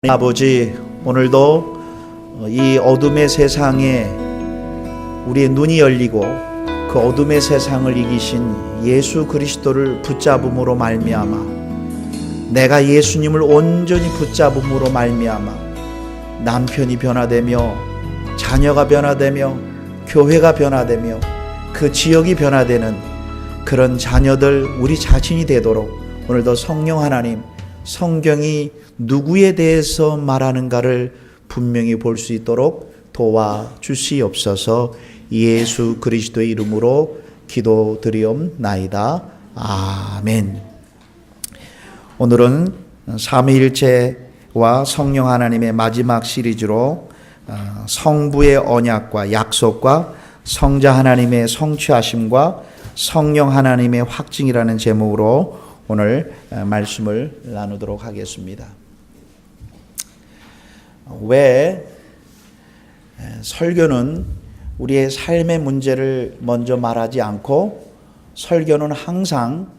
아버지, 오늘도 이 어둠의 세상에 우리의 눈이 열리고 그 어둠의 세상을 이기신 예수 그리스도를 붙잡음으로 말미암아, 내가 예수님을 온전히 붙잡음으로 말미암아 남편이 변화되며 자녀가 변화되며 교회가 변화되며 그 지역이 변화되는 그런 자녀들 우리 자신이 되도록 오늘도 성령 하나님, 성경이 누구에 대해서 말하는가를 분명히 볼 수 있도록 도와주시옵소서. 예수 그리스도의 이름으로 기도드리옵나이다. 아멘. 오늘은 삼위일체와 성령 하나님의 마지막 시리즈로 성부의 언약과 약속과 성자 하나님의 성취하심과 성령 하나님의 확증이라는 제목으로 오늘 말씀을 나누도록 하겠습니다. 왜 설교는 우리의 삶의 문제를 먼저 말하지 않고 설교는 항상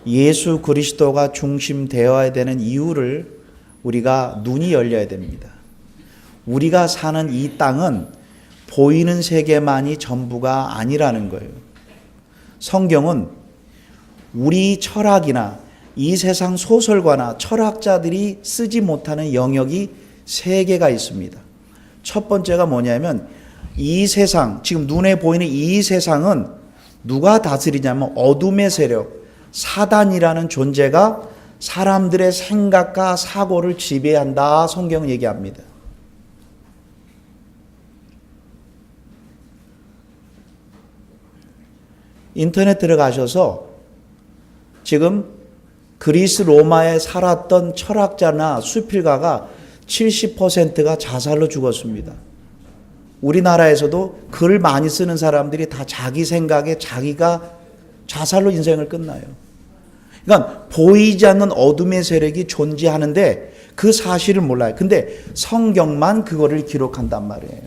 예수 그리스도가 중심되어야 되는 이유를 우리가 눈이 열려야 됩니다. 우리가 사는 이 땅은 보이는 세계만이 전부가 아니라는 거예요. 성경은 우리 철학이나 이 세상 소설가나 철학자들이 쓰지 못하는 영역이 세 개가 있습니다. 첫 번째가 뭐냐면 이 세상, 지금 눈에 보이는 이 세상은 누가 다스리냐면 어둠의 세력, 사단이라는 존재가 사람들의 생각과 사고를 지배한다. 성경은 얘기합니다. 인터넷 들어가셔서 지금 그리스 로마에 살았던 철학자나 수필가가 70%가 자살로 죽었습니다. 우리나라에서도 글 많이 쓰는 사람들이 다 자기 생각에 자기가 자살로 인생을 끝나요. 그러니까 보이지 않는 어둠의 세력이 존재하는데 그 사실을 몰라요. 근데 성경만 그거를 기록한단 말이에요.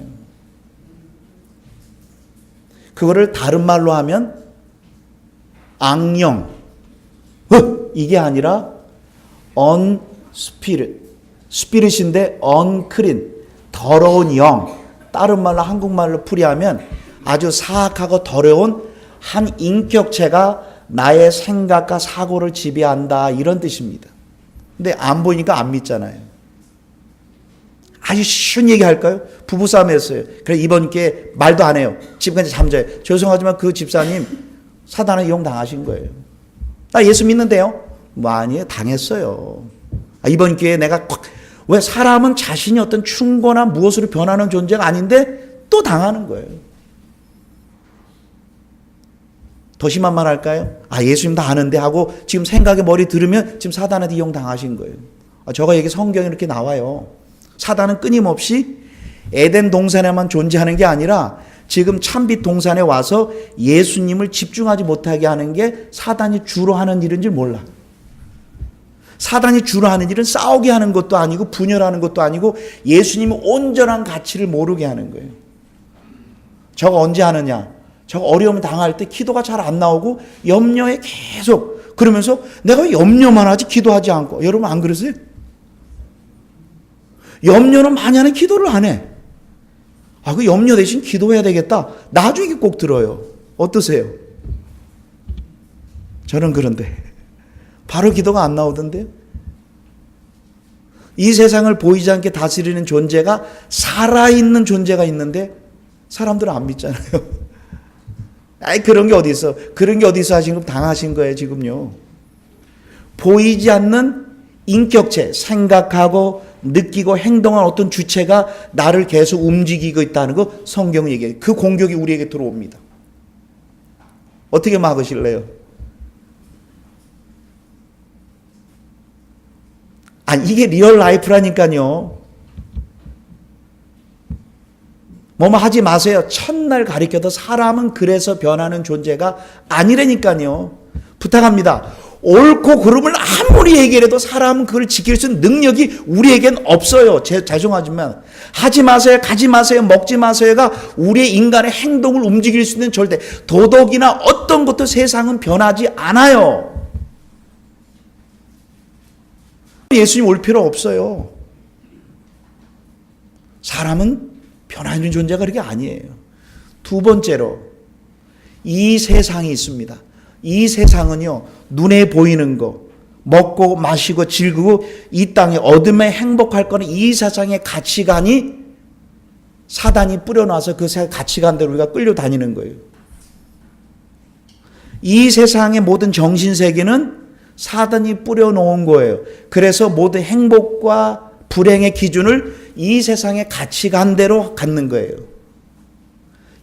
그거를 다른 말로 하면 악령, 이게 아니라 스피릿인데 unclean, 더러운 영. 다른 말로 한국말로 풀이하면 아주 사악하고 더러운 한 인격체가 나의 생각과 사고를 지배한다, 이런 뜻입니다. 근데 안 보이니까 안 믿잖아요. 아주 쉬운 얘기 할까요? 부부싸움 했어요. 그래서 이번 기회에 말도 안 해요. 집까지 잠자요. 죄송하지만 그 집사님 사단에 이용당하신 거예요. 나 예수 믿는데요? 뭐 아니에요. 당했어요. 이번 기회에 내가 왜 사람은 자신이 어떤 충고나 무엇으로 변하는 존재가 아닌데 또 당하는 거예요. 더 심한 말 할까요? 예수님 다 아는데 하고 지금 생각에 머리 들으면 지금 사단한테 이용당하신 거예요. 저가 얘기 성경에 이렇게 나와요. 사단은 끊임없이 에덴 동산에만 존재하는 게 아니라 지금 참빛 동산에 와서 예수님을 집중하지 못하게 하는 게 사단이 주로 하는 일인 줄 몰라. 사단이 주로 하는 일은 싸우게 하는 것도 아니고 분열하는 것도 아니고 예수님의 온전한 가치를 모르게 하는 거예요. 저거 언제 하느냐? 저거 어려움 당할 때 기도가 잘 안 나오고 염려에 계속 그러면서 내가 염려만 하지 기도하지 않고. 여러분 안 그러세요? 염려는 많이 하는 기도를 안 해. 그 염려 대신 기도해야 되겠다. 나중에 꼭 들어요. 어떠세요? 저는 그런데 바로 기도가 안 나오던데요. 이 세상을 보이지 않게 다스리는 존재가 살아있는 존재가 있는데 사람들은 안 믿잖아요. 그런 게 어디 있어. 그런 게 어디 있어 하신 거 당하신 거예요 지금요. 보이지 않는 인격체, 생각하고 느끼고 행동한 어떤 주체가 나를 계속 움직이고 있다는 거 성경은 얘기해요. 그 공격이 우리에게 들어옵니다. 어떻게 막으실래요? 이게 리얼 라이프라니까요. 뭐뭐 하지 마세요. 첫날 가리켜도 사람은 그래서 변하는 존재가 아니라니까요. 부탁합니다. 옳고 그름을 아무리 얘기해도 사람은 그걸 지킬 수 있는 능력이 우리에겐 없어요. 죄송하지만 하지 마세요, 가지 마세요, 먹지 마세요가 우리의 인간의 행동을 움직일 수 있는 절대 도덕이나 어떤 것도 세상은 변하지 않아요. 예수님 올 필요 없어요. 사람은 변화하는 존재가 그렇게 아니에요. 두 번째로 이 세상이 있습니다. 이 세상은요, 눈에 보이는 거, 먹고 마시고 즐기고 이 땅에 얻으면 행복할 거는 이 세상의 가치관이 사단이 뿌려놔서 그 가치관대로 우리가 끌려다니는 거예요. 이 세상의 모든 정신세계는 사단이 뿌려놓은 거예요. 그래서 모든 행복과 불행의 기준을 이 세상의 가치관대로 갖는 거예요.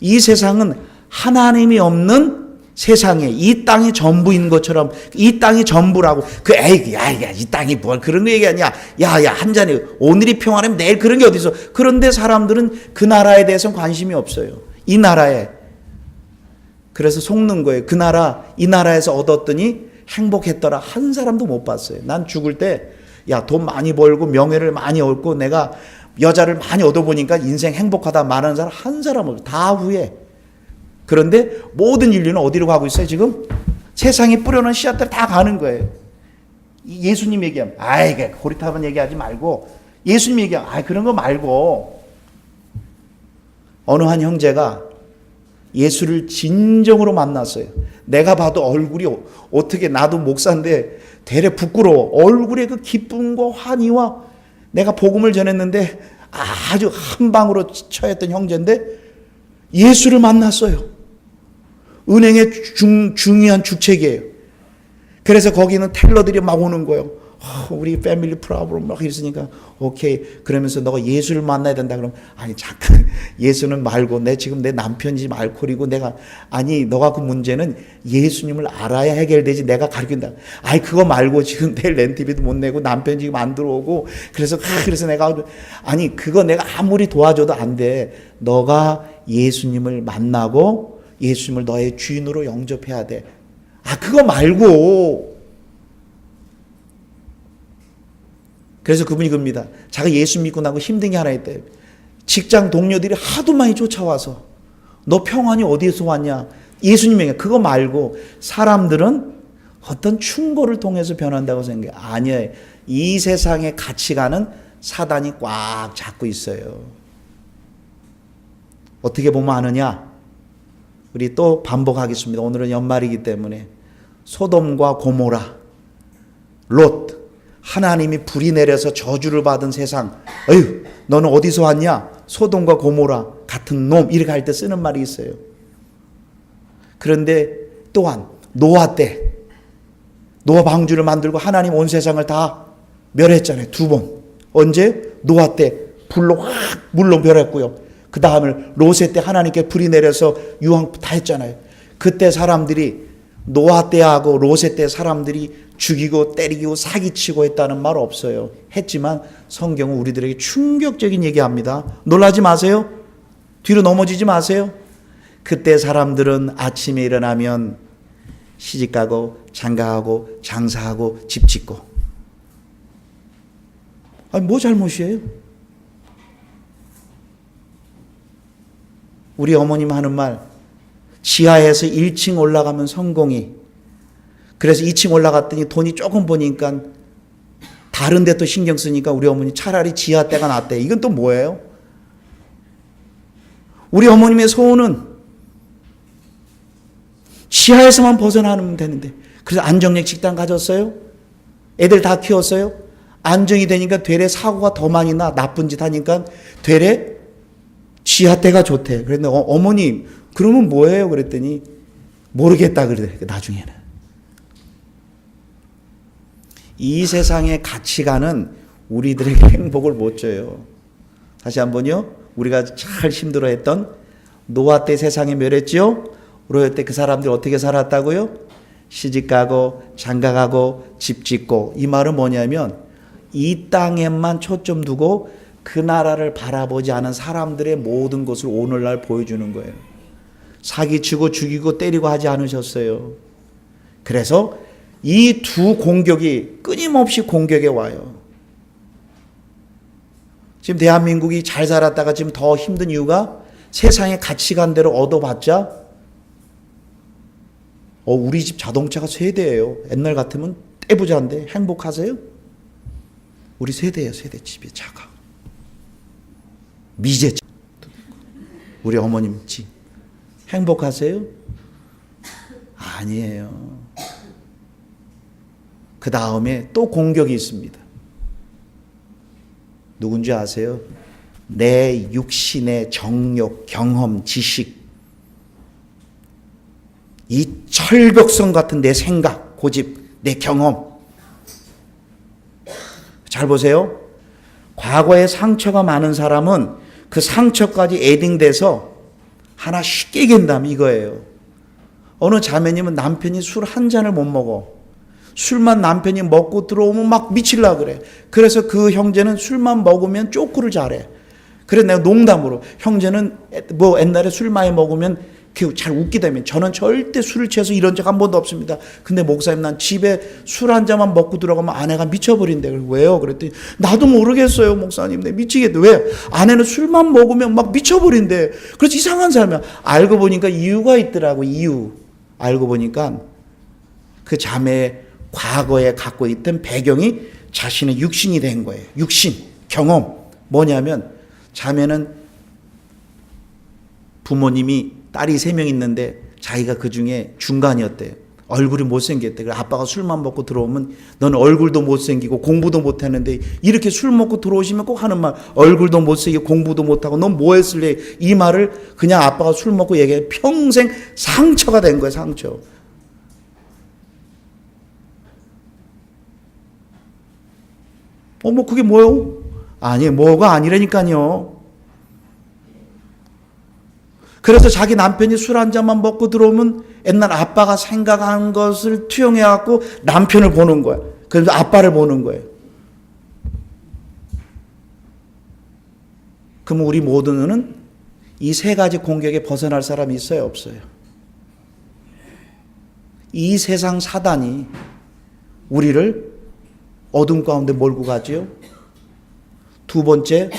이 세상은 하나님이 없는 세상에 이 땅이 전부인 것처럼 이 땅이 전부라고 이 땅이 뭘 그런 거 얘기하냐 한 잔이 오늘이 평화라면 내일 그런 게 어디 있어. 그런데 사람들은 그 나라에 대해서는 관심이 없어요. 이 나라에. 그래서 속는 거예요. 그 나라 이 나라에서 얻었더니 행복했더라 한 사람도 못 봤어요. 난 죽을 때 돈 많이 벌고 명예를 많이 얻고 내가 여자를 많이 얻어보니까 인생 행복하다 말하는 사람 한 사람 없어요. 다 후회. 그런데 모든 인류는 어디로 가고 있어요 지금? 세상에 뿌려놓은 씨앗들 다 가는 거예요. 예수님 얘기하면 고리타분 얘기하지 말고 예수님 얘기하면 그런 거 말고 어느 한 형제가 예수를 진정으로 만났어요. 내가 봐도 얼굴이 어떻게 나도 목사인데 되레 부끄러워. 얼굴에 그 기쁨과 환희와 내가 복음을 전했는데 아주 한 방으로 처했던 형제인데 예수를 만났어요. 은행의 중요한 주책이에요. 그래서 거기는 텔러들이 막 오는 거예요. 우리 패밀리 프로블럼 막 있으니까 오케이. 그러면서 너가 예수를 만나야 된다. 그러면 잠깐 예수는 말고 지금 내 남편이 지금 알코올이고 너가 그 문제는 예수님을 알아야 해결되지 내가 가르친다. 그거 말고 지금 내일 렌트비도 못 내고 남편 지금 안 들어오고 그래서 내가 그거 내가 아무리 도와줘도 안 돼. 너가 예수님을 만나고 예수님을 너의 주인으로 영접해야 돼. 그거 말고. 그래서 그분이 그럽니다. 자기가 예수 믿고 나고 힘든 게 하나 있대요. 직장 동료들이 하도 많이 쫓아와서 너 평안이 어디에서 왔냐? 예수님에게. 그거 말고 사람들은 어떤 충고를 통해서 변한다고 생각해요. 아니에요. 이 세상의 가치관은 사단이 꽉 잡고 있어요. 어떻게 보면 아느냐? 우리 또 반복하겠습니다. 오늘은 연말이기 때문에 소돔과 고모라, 롯, 하나님이 불이 내려서 저주를 받은 세상. 너는 어디서 왔냐? 소돔과 고모라 같은 놈. 이렇게 할 때 쓰는 말이 있어요. 그런데 또한 노아 때 노아 방주를 만들고 하나님 온 세상을 다 멸했잖아요. 2번. 언제? 노아 때 불로 확 물로 멸했고요. 그 다음에 롯의 때 하나님께 불이 내려서 유황 다 했잖아요. 그때 사람들이 노아 때하고 롯의 때 사람들이 죽이고 때리고 사기치고 했다는 말 없어요. 했지만 성경은 우리들에게 충격적인 얘기합니다. 놀라지 마세요. 뒤로 넘어지지 마세요. 그때 사람들은 아침에 일어나면 시집가고 장가하고 장사하고 집 짓고. 뭐 잘못이에요? 우리 어머님 하는 말, 지하에서 1층 올라가면 성공이. 그래서 2층 올라갔더니 돈이 조금 버니까 다른 데 또 신경 쓰니까 우리 어머니 차라리 지하 때가 낫대. 이건 또 뭐예요? 우리 어머님의 소원은 지하에서만 벗어나면 되는데. 그래서 안정역 식당 가졌어요. 애들 다 키웠어요. 안정이 되니까 되레 사고가 더 많이 나. 나쁜 짓 하니까 되레 지하 때가 좋대. 그랬는데 어머님 그러면 뭐예요? 그랬더니 모르겠다 그러더래. 나중에는. 이 세상의 가치관은 우리들에게 행복을 못 줘요. 다시 한번요. 우리가 잘 힘들어했던 노아 때 세상에 멸했죠. 롯 때 그 사람들이 어떻게 살았다고요? 시집가고 장가가고 집 짓고. 이 말은 뭐냐면 이 땅에만 초점 두고 그 나라를 바라보지 않은 사람들의 모든 것을 오늘날 보여주는 거예요. 사기치고 죽이고 때리고 하지 않으셨어요. 그래서 이 두 공격이 끊임없이 공격에 와요. 지금 대한민국이 잘 살았다가 지금 더 힘든 이유가 세상의 가치관대로 얻어봤자 우리 집 자동차가 세대예요. 옛날 같으면 떼부자인데 행복하세요? 우리 세대예요. 세대 집이 차가. 미제. 우리 어머님 행복하세요? 아니에요. 그 다음에 또 공격이 있습니다. 누군지 아세요? 내 육신의 정욕, 경험, 지식, 이 철벽성 같은 내 생각, 고집, 내 경험. 잘 보세요. 과거에 상처가 많은 사람은 그 상처까지 에딩돼서 하나 쉽게 이긴다면 이거예요. 어느 자매님은 남편이 술 한 잔을 못 먹어. 술만 남편이 먹고 들어오면 막 미칠라 그래. 그래서 그 형제는 술만 먹으면 쪼꾸를 잘해. 그래서 내가 농담으로, 형제는 뭐 옛날에 술 많이 먹으면 잘 웃기다면, 저는 절대 술을 취해서 이런 적 한 번도 없습니다. 근데 목사님, 난 집에 술 한 잔만 먹고 들어가면 아내가 미쳐버린대. 왜요? 그랬더니 나도 모르겠어요 목사님. 내 미치겠대. 왜? 아내는 술만 먹으면 막 미쳐버린대. 그래서 이상한 사람이야. 알고 보니까 이유가 있더라고. 이유. 알고 보니까 그 자매의 과거에 갖고 있던 배경이 자신의 육신이 된 거예요. 육신, 경험. 뭐냐면 자매는 부모님이 딸이 3명 있는데 자기가 그 중에 중간이었대요. 얼굴이 못생겼대. 그래서 아빠가 술만 먹고 들어오면 너는 얼굴도 못생기고 공부도 못했는데 이렇게 술 먹고 들어오시면 꼭 하는 말, 얼굴도 못생기고 공부도 못하고 넌 뭐 했을래? 이 말을 그냥 아빠가 술 먹고 얘기해. 평생 상처가 된 거예요. 상처. 뭐 그게 뭐요? 아니, 뭐가 아니라니까요. 그래서 자기 남편이 술 한 잔만 먹고 들어오면 옛날 아빠가 생각한 것을 투영해갖고 남편을 보는 거야. 그래서 아빠를 보는 거예요. 그럼 우리 모두는 이 3가지 공격에 벗어날 사람이 있어요? 없어요? 이 세상 사단이 우리를 어둠 가운데 몰고 가지요. 2번째,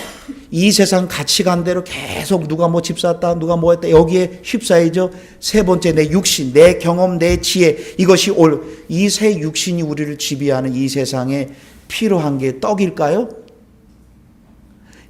이 세상 가치관대로 계속 누가 뭐 집 샀다, 누가 뭐 했다, 여기에 휩싸이죠. 3번째, 내 육신, 내 경험, 내 지혜, 이것이 이 세 육신이 우리를 지배하는 이 세상에 필요한 게 떡일까요?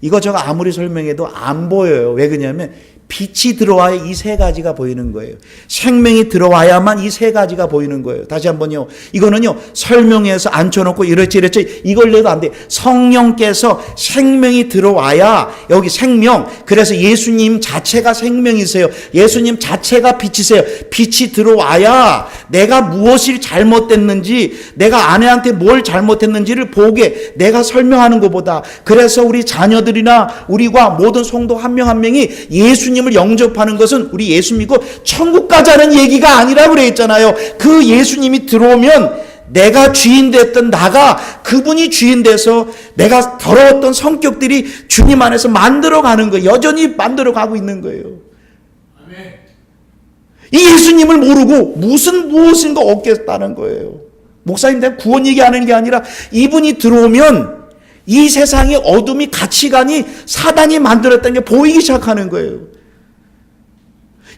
이거 제가 아무리 설명해도 안 보여요. 왜 그러냐면 빛이 들어와야 이 3가지가 보이는 거예요. 생명이 들어와야만 이 3가지가 보이는 거예요. 다시 한번요. 이거는요, 설명해서 앉혀놓고 이렇지 이걸 내도 안 돼. 성령께서 생명이 들어와야 여기 생명. 그래서 예수님 자체가 생명이세요. 예수님 자체가 빛이세요. 빛이 들어와야 내가 무엇이 잘못됐는지, 내가 아내한테 뭘 잘못했는지를 보게 내가 설명하는 것보다. 그래서 우리 자녀들이나 우리가 모든 성도 한 명 한 명이 예수님을 영접하는 것은 우리 예수 믿고 천국 가자는 얘기가 아니라 그랬잖아요. 그 예수님이 들어오면 내가 주인 됐던 나가 그분이 주인 돼서 내가 더러웠던 성격들이 주님 안에서 만들어가는 거예요. 여전히 만들어가고 있는 거예요. 이 예수님을 모르고 무엇인가 얻겠다는 거예요. 목사님, 내가 구원 얘기하는 게 아니라 이분이 들어오면 이 세상의 어둠이, 가치관이 사단이 만들었다는 게 보이기 시작하는 거예요.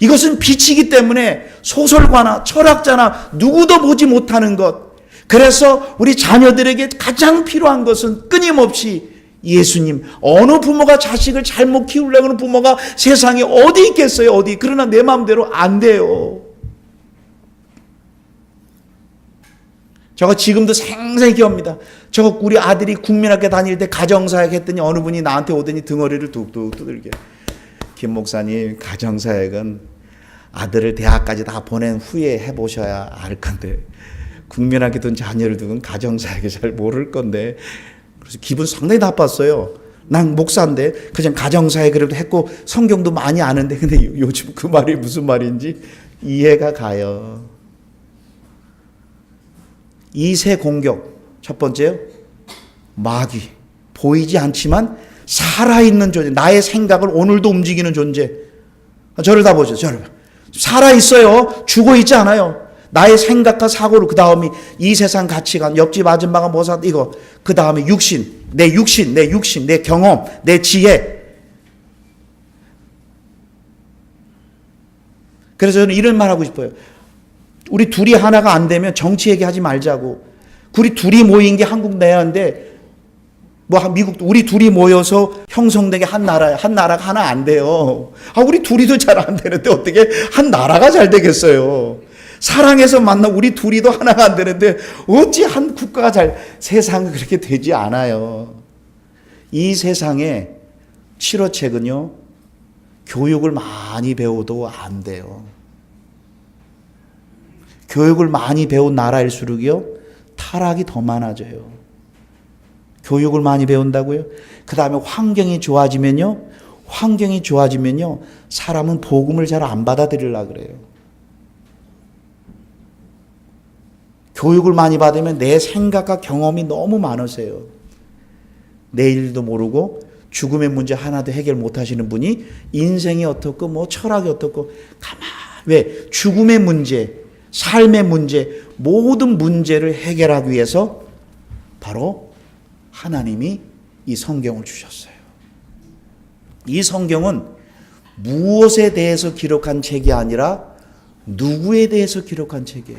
이것은 빛이기 때문에 소설가나 철학자나 누구도 보지 못하는 것. 그래서 우리 자녀들에게 가장 필요한 것은 끊임없이 예수님. 어느 부모가 자식을 잘못 키우려고 하는 부모가 세상에 어디 있겠어요? 어디. 그러나 내 마음대로 안 돼요. 저거 지금도 생생히 기억합니다. 저거 우리 아들이 국민학교 다닐 때 가정사역 했더니 어느 분이 나한테 오더니 등어리를 뚝뚝 두들겨. 김 목사님, 가정사역은 아들을 대학까지 다 보낸 후에 해보셔야 알 건데 국민학교 둔 자녀를 두면 가정사역을 잘 모를 건데. 그래서 기분 상당히 나빴어요. 난 목사인데 그냥 가정사역 그래도 했고 성경도 많이 아는데, 근데 요즘 그 말이 무슨 말인지 이해가 가요. 이 세 공격. 첫 번째요, 마귀. 보이지 않지만 살아있는 존재. 나의 생각을 오늘도 움직이는 존재. 저를 다 보죠. 저를. 살아있어요. 죽어있지 않아요. 나의 생각과 사고를, 그 다음에 이 세상 가치관, 옆집 아줌마가 뭐 사, 이거. 그 다음에 육신, 내 경험, 내 지혜. 그래서 저는 이런 말 하고 싶어요. 우리 둘이 하나가 안 되면 정치 얘기하지 말자고. 우리 둘이 모인 게 한국 내야인데 미국 우리 둘이 모여서 형성되게 한 나라가 하나 안 돼요. 우리 둘이도 잘 안 되는데 어떻게 한 나라가 잘 되겠어요? 사랑해서 만나 우리 둘이도 하나가 안 되는데 어찌 한 국가가 세상은 그렇게 되지 않아요. 이 세상에 치료책은요, 교육을 많이 배워도 안 돼요. 교육을 많이 배운 나라일수록요, 타락이 더 많아져요. 교육을 많이 배운다고요? 그 다음에 환경이 좋아지면요, 사람은 복음을 잘 안 받아들이려고 그래요. 교육을 많이 받으면 내 생각과 경험이 너무 많으세요. 내일도 모르고 죽음의 문제 하나도 해결 못 하시는 분이 인생이 어떻고 철학이 어떻고 왜? 죽음의 문제, 삶의 문제, 모든 문제를 해결하기 위해서 바로 하나님이 이 성경을 주셨어요. 이 성경은 무엇에 대해서 기록한 책이 아니라 누구에 대해서 기록한 책이에요.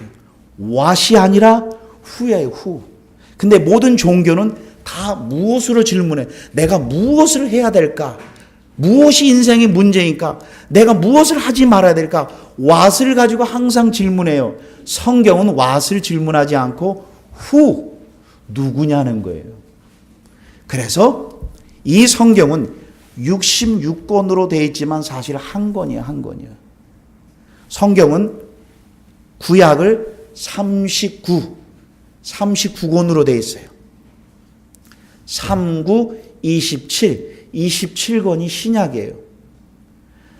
what이 아니라 who예요, who. 근데 모든 종교는 다 무엇으로 질문해? 내가 무엇을 해야 될까? 무엇이 인생의 문제니까? 내가 무엇을 하지 말아야 될까? what을 가지고 항상 질문해요. 성경은 what을 질문하지 않고 who, 누구냐는 거예요. 그래서 이 성경은 66권으로 되어 있지만 사실 한 권이에요, 한 권이에요. 성경은 구약을 39권으로 되어 있어요. 39, 27권이 신약이에요.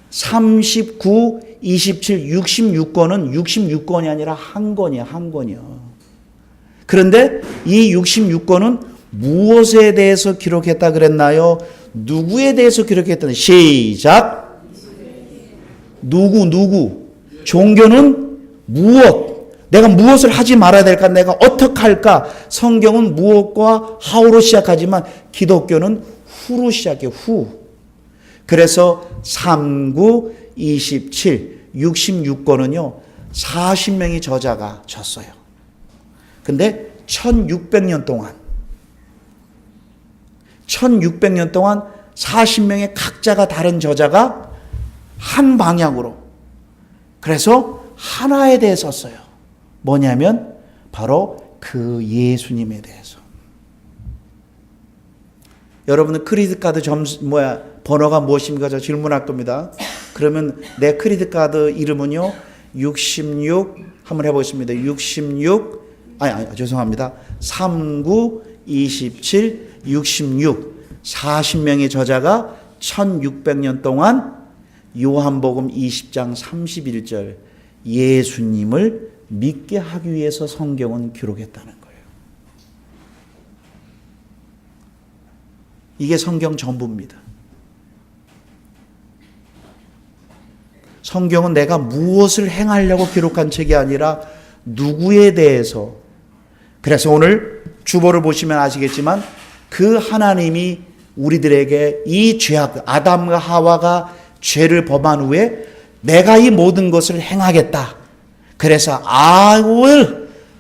39, 27, 66권은 66권이 아니라 한 권이야, 한 권이요. 그런데 이 66권은 무엇에 대해서 기록했다 그랬나요? 누구에 대해서 기록했다? 시작. 누구? 종교는 무엇? 내가 무엇을 하지 말아야 될까? 내가 어떻게 할까? 성경은 무엇과 how로 시작하지만 기독교는 who로 시작해요. who. 그래서 39, 27, 66권은요. 40명의 저자가 졌어요. 근데 1600년 동안 40명의 각자가 다른 저자가 한 방향으로, 그래서 하나에 대해 썼어요. 뭐냐면 바로 그 예수님에 대해서. 여러분은 크레딧 카드 번호가 무엇입니까? 저 질문할 겁니다. 그러면 내 크레딧 카드 이름은요, 66 한번 해보겠습니다. 39, 27, 66 40명의 저자가 1600년 동안 요한복음 20장 31절 예수님을 믿게 하기 위해서 성경은 기록했다는 거예요. 이게 성경 전부입니다. 성경은 내가 무엇을 행하려고 기록한 책이 아니라 누구에 대해서. 그래서 오늘 주보를 보시면 아시겠지만 그 하나님이 우리들에게 이 죄악, 아담과 하와가 죄를 범한 후에 내가 이 모든 것을 행하겠다. 그래서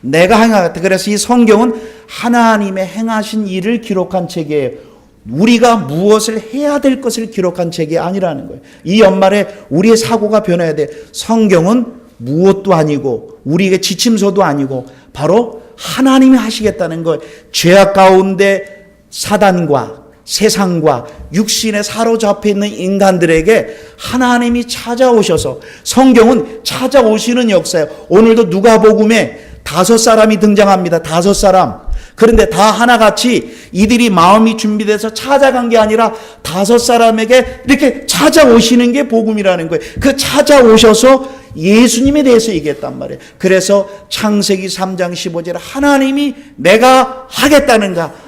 내가 행하겠다. 그래서 이 성경은 하나님의 행하신 일을 기록한 책이에요. 우리가 무엇을 해야 될 것을 기록한 책이 아니라는 거예요. 이 연말에 우리의 사고가 변해야 돼. 성경은 무엇도 아니고 우리에게 지침서도 아니고 바로 하나님이 하시겠다는 거예요. 죄악 가운데 사단과 세상과 육신에 사로잡혀 있는 인간들에게 하나님이 찾아오셔서, 성경은 찾아오시는 역사예요. 오늘도 누가복음에 5사람이 등장합니다. 5사람. 그런데 다 하나같이 이들이 마음이 준비돼서 찾아간 게 아니라 5사람에게 이렇게 찾아오시는 게 복음이라는 거예요. 그 찾아오셔서 예수님에 대해서 얘기했단 말이에요. 그래서 창세기 3장 15절에 하나님이 내가 하겠다는가?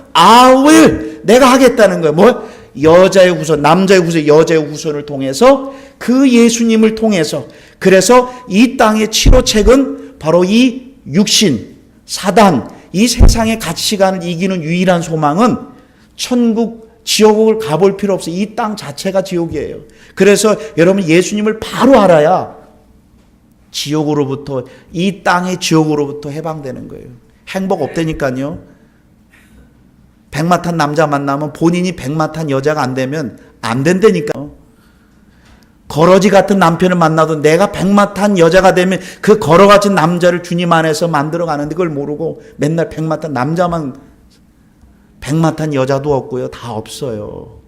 내가 하겠다는 거예요. 뭐? 여자의 후손, 남자의 후손, 여자의 후손을 통해서, 그 예수님을 통해서. 그래서 이 땅의 치료책은 바로 이 육신, 사단, 이 세상의 가치관을 이기는 유일한 소망은 천국, 지옥을 가볼 필요 없어요. 이 땅 자체가 지옥이에요. 그래서 여러분 예수님을 바로 알아야 지옥으로부터, 이 땅의 지옥으로부터 해방되는 거예요. 행복 없다니까요. 백마탄 남자 만나면 본인이 백마탄 여자가 안 되면 안 된다니까. 거러지 같은 남편을 만나도 내가 백마탄 여자가 되면 그 거러같은 남자를 주님 안에서 만들어 가는데 그걸 모르고 맨날 백마탄 남자만, 백마탄 여자도 없고요. 다 없어요.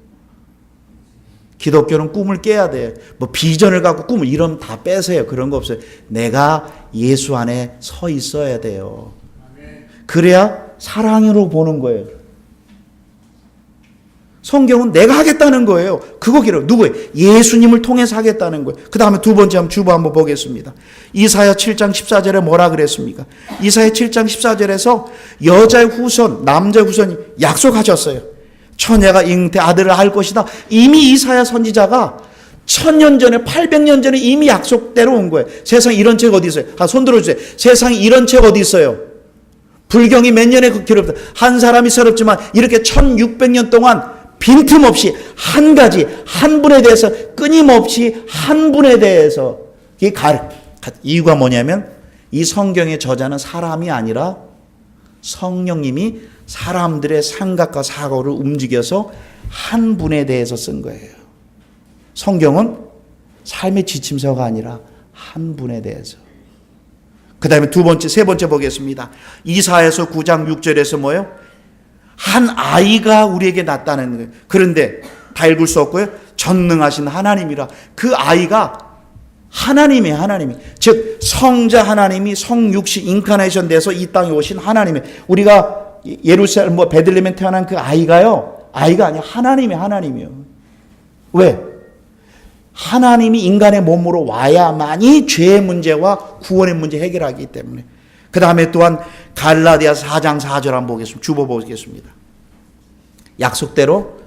기독교는 꿈을 깨야 돼. 뭐 비전을 갖고 꿈을 이러면 다 빼세요. 그런 거 없어요. 내가 예수 안에 서 있어야 돼요. 그래야 사랑으로 보는 거예요. 성경은 내가 하겠다는 거예요. 그거 기록. 누구예요? 예수님을 통해서 하겠다는 거예요. 그 다음에 두 번째 주보 한번 보겠습니다. 이사야 7장 14절에 뭐라 그랬습니까? 이사야 7장 14절에서 여자의 후손, 남자의 후손이 약속하셨어요. 처녀가 잉태 아들을 할 것이다. 이미 이사야 선지자가 1000년 전에 800년 전에 이미 약속대로 온 거예요. 세상에 이런 책 어디 있어요? 손 들어주세요. 세상에 이런 책 어디 있어요? 불경이 몇 년에 기록돼? 한 사람이 서럽지만 이렇게 1600년 동안 빈틈없이 한 가지, 한 분에 대해서 끊임없이 한 분에 대해서 이유가 뭐냐면 이 성경의 저자는 사람이 아니라 성령님이 사람들의 생각과 사고를 움직여서 한 분에 대해서 쓴 거예요. 성경은 삶의 지침서가 아니라 한 분에 대해서. 그 다음에 세 번째 보겠습니다. 이사야서 9장 6절에서 뭐예요? 한 아이가 우리에게 낳았다는 거예요. 그런데 다 읽을 수 없고요. 전능하신 하나님이라. 그 아이가 하나님이에요. 하나님이. 즉 성자 하나님이 성육신 인카네이션 돼서 이 땅에 오신 하나님이. 우리가 예루살렘 베들레헴에 태어난 그 아이가요. 아이가 아니야. 하나님이에요. 왜? 하나님이 인간의 몸으로 와야만이 죄의 문제와 구원의 문제 해결하기 때문에. 그 다음에 또한 갈라디아서 4장 4절 한번 보겠습니다. 주보 보겠습니다. 약속대로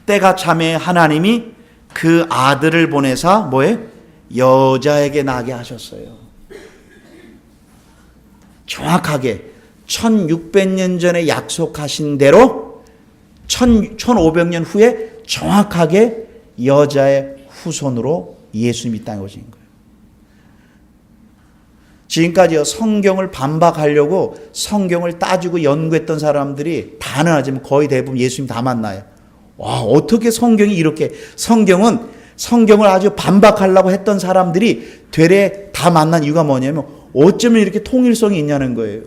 때가 참에 하나님이 그 아들을 보내사 뭐에? 여자에게 나게 하셨어요. 정확하게 1600년 전에 약속하신 대로 1500년 후에 정확하게 여자의 후손으로 예수님이 이 땅에 오신 거예요. 지금까지 성경을 반박하려고 성경을 따지고 연구했던 사람들이 단언하지만 거의 대부분 예수님 다 만나요. 와, 어떻게 성경이 이렇게, 성경을 아주 반박하려고 했던 사람들이 되레 다 만난 이유가 뭐냐면 어쩌면 이렇게 통일성이 있냐는 거예요.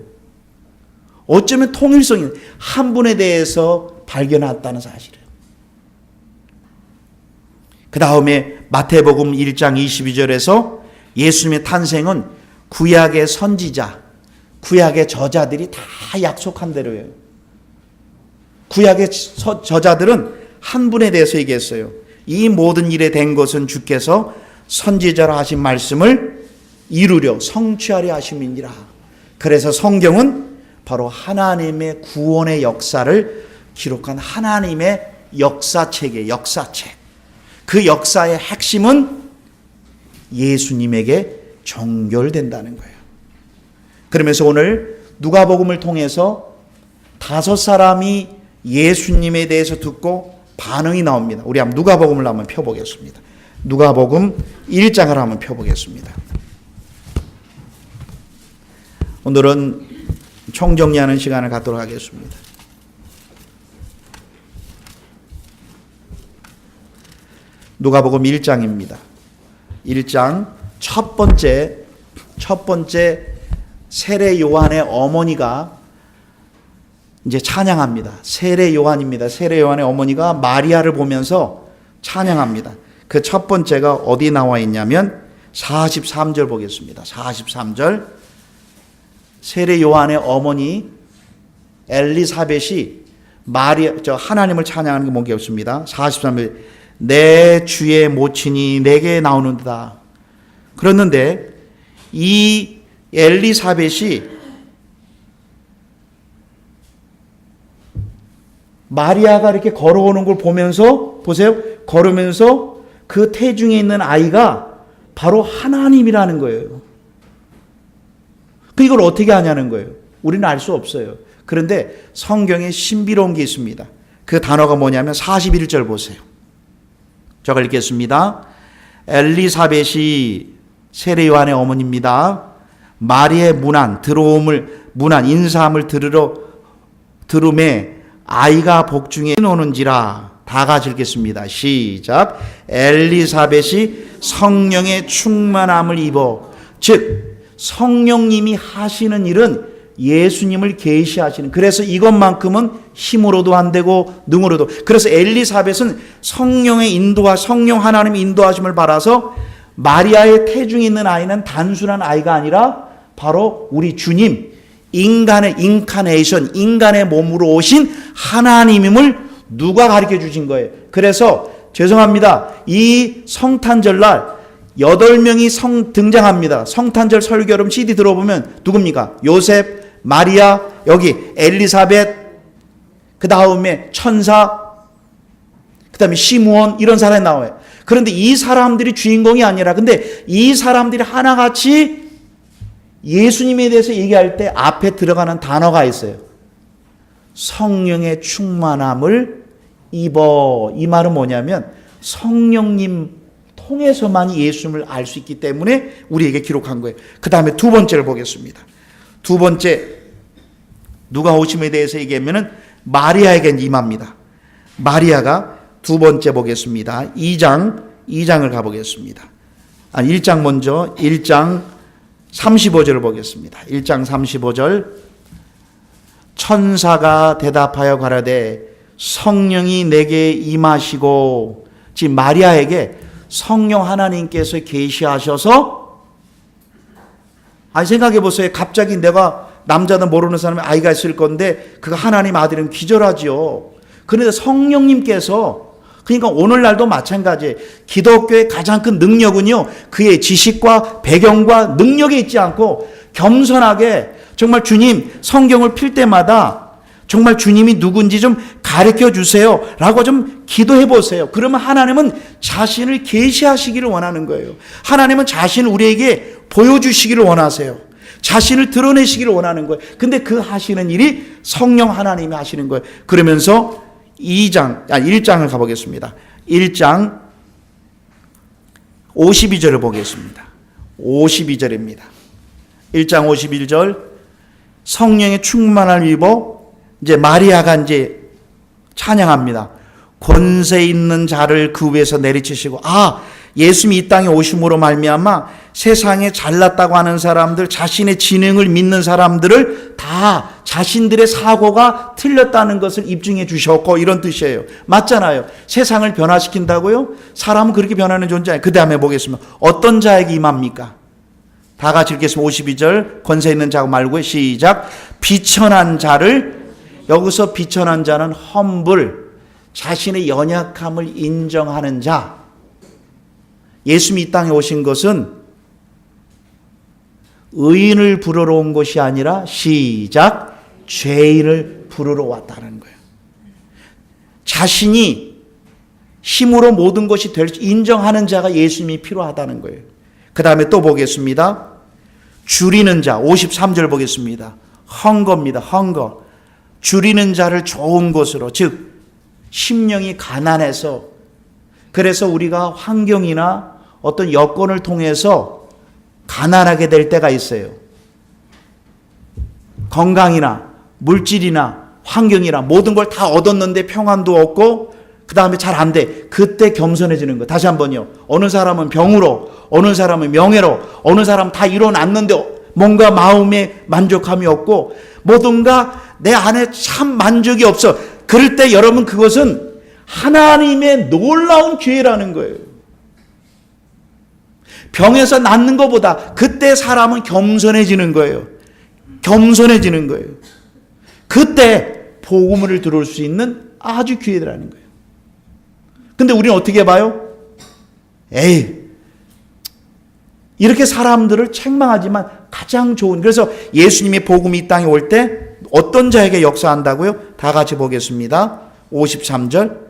어쩌면 통일성이 한 분에 대해서 발견했다는 사실이에요. 그 다음에 마태복음 1장 22절에서 예수님의 탄생은 구약의 선지자, 구약의 저자들이 다 약속한 대로예요. 구약의 저자들은 한 분에 대해서 얘기했어요. 이 모든 일에 된 것은 주께서 선지자로 하신 말씀을 이루려 성취하려 하심이니라. 그래서 성경은 바로 하나님의 구원의 역사를 기록한 하나님의 역사책이에요. 역사책. 그 역사의 핵심은 예수님에게 종결된다는 거예요. 그러면서 오늘 누가복음을 통해서 5사람이 예수님에 대해서 듣고 반응이 나옵니다. 우리 한번 누가복음을 한번 펴보겠습니다. 누가복음 1장을 한번 펴보겠습니다. 오늘은 총정리하는 시간을 갖도록 하겠습니다. 누가복음 1장입니다. 1장 첫 번째 세례 요한의 어머니가 이제 찬양합니다. 세례 요한입니다. 세례 요한의 어머니가 마리아를 보면서 찬양합니다. 그 첫 번째가 어디 나와 있냐면 43절 보겠습니다. 43절. 세례 요한의 어머니 엘리사벳이 하나님을 찬양하는 게 뭐겠습니다. 43절. 내 주의 모친이 내게 나오는도다. 그랬는데 이 엘리사벳이 마리아가 이렇게 걸어오는 걸 보면서 보세요. 걸으면서 그 태중에 있는 아이가 바로 하나님이라는 거예요. 이걸 어떻게 아냐는 거예요. 우리는 알 수 없어요. 그런데 성경에 신비로운 게 있습니다. 그 단어가 뭐냐면 41절 보세요. 제가 읽겠습니다. 엘리사벳이 세례 요한의 어머니입니다. 마리아의 문안 인사함을 들으러 들음에 아이가 복중에 오는지라. 다 같이 읽겠습니다. 시작. 엘리사벳이 성령의 충만함을 입어. 즉 성령님이 하시는 일은 예수님을 계시하시는, 그래서 이것만큼은 힘으로도 안 되고 능으로도. 그래서 엘리사벳은 성령의 성령 하나님의 인도하심을 받아서 마리아의 태중에 있는 아이는 단순한 아이가 아니라 바로 우리 주님, 인간의 인카네이션, 인간의 몸으로 오신 하나님임을 누가 가르쳐 주신 거예요. 그래서 죄송합니다, 이 성탄절날 8명이 등장합니다. 성탄절 설교 여러분 CD 들어보면 누굽니까? 요셉, 마리아, 여기 엘리사벳, 그 다음에 천사, 그 다음에 시므온, 이런 사람이 나와요. 그런데 이 사람들이 주인공이 아니라, 근데 이 사람들이 하나같이 예수님에 대해서 얘기할 때 앞에 들어가는 단어가 있어요. 성령의 충만함을 입어. 이 말은 뭐냐면 성령님 통해서만 예수님을 알 수 있기 때문에 우리에게 기록한 거예요. 그 다음에 두 번째를 보겠습니다. 두 번째, 누가 오심에 대해서 얘기하면은 마리아에게 임합니다. 마리아가 두 번째 보겠습니다. 2장을 가보겠습니다. 1장 먼저 1장 35절을 보겠습니다. 1장 35절. 천사가 대답하여 가라되 성령이 내게 임하시고, 지금 마리아에게 성령 하나님께서 계시하셔서, 생각해 보세요. 갑자기 내가 남자도 모르는 사람이 아이가 있을 건데 그 하나님 아들은 기절하죠. 그런데 성령님께서, 그러니까 오늘날도 마찬가지예요. 기독교의 가장 큰 능력은요, 그의 지식과 배경과 능력에 있지 않고 겸손하게 정말 주님 성경을 필 때마다 정말 주님이 누군지 좀 가르쳐 주세요 라고 좀 기도해 보세요. 그러면 하나님은 자신을 계시하시기를 원하는 거예요. 하나님은 자신을 우리에게 보여주시기를 원하세요. 자신을 드러내시기를 원하는 거예요. 근데 그 하시는 일이 성령 하나님이 하시는 거예요. 그러면서 1장을 가보겠습니다. 1장 52절을 보겠습니다. 52절입니다. 1장 51절. 성령의 충만함을 입어, 이제 마리아가 이제 찬양합니다. 권세 있는 자를 그 위에서 내리치시고, 예수님이 이 땅에 오심으로 말미암아 세상에 잘났다고 하는 사람들, 자신의 지능을 믿는 사람들을 다 자신들의 사고가 틀렸다는 것을 입증해 주셨고, 이런 뜻이에요. 맞잖아요. 세상을 변화시킨다고요? 사람은 그렇게 변하는 존재예요. 그 다음에 보겠습니다. 어떤 자에게 임합니까? 다 같이 읽겠습니다. 52절. 권세 있는 자 말고요. 시작. 비천한 자를, 여기서 비천한 자는 험불, 자신의 연약함을 인정하는 자. 예수님이 이 땅에 오신 것은 의인을 부르러 온 것이 아니라, 시작, 죄인을 부르러 왔다는 거예요. 자신이 힘으로 모든 것이 될 수 인정하는 자가 예수님이 필요하다는 거예요. 그 다음에 또 보겠습니다. 줄이는 자, 53절 보겠습니다. 헝거입니다. 헝거. 줄이는 자를 좋은 곳으로, 즉 심령이 가난해서, 그래서 우리가 환경이나 어떤 여건을 통해서 가난하게 될 때가 있어요. 건강이나 물질이나 환경이나 모든 걸 다 얻었는데 평안도 없고 그 다음에 잘 안 돼. 그때 겸손해지는 거. 다시 한번요. 어느 사람은 병으로, 어느 사람은 명예로, 어느 사람은 다 이뤄놨는데 뭔가 마음에 만족함이 없고 뭐든가 내 안에 참 만족이 없어. 그럴 때 여러분, 그것은 하나님의 놀라운 기회라는 거예요. 병에서 낫는 것보다 그때 사람은 겸손해지는 거예요. 겸손해지는 거예요. 그때 복음을 들을 수 있는 아주 기회라는 거예요. 근데 우리는 어떻게 봐요? 에이, 이렇게 사람들을 책망하지만 가장 좋은, 그래서 예수님의 복음이 이 땅에 올 때 어떤 자에게 역사한다고요? 다 같이 보겠습니다. 53절.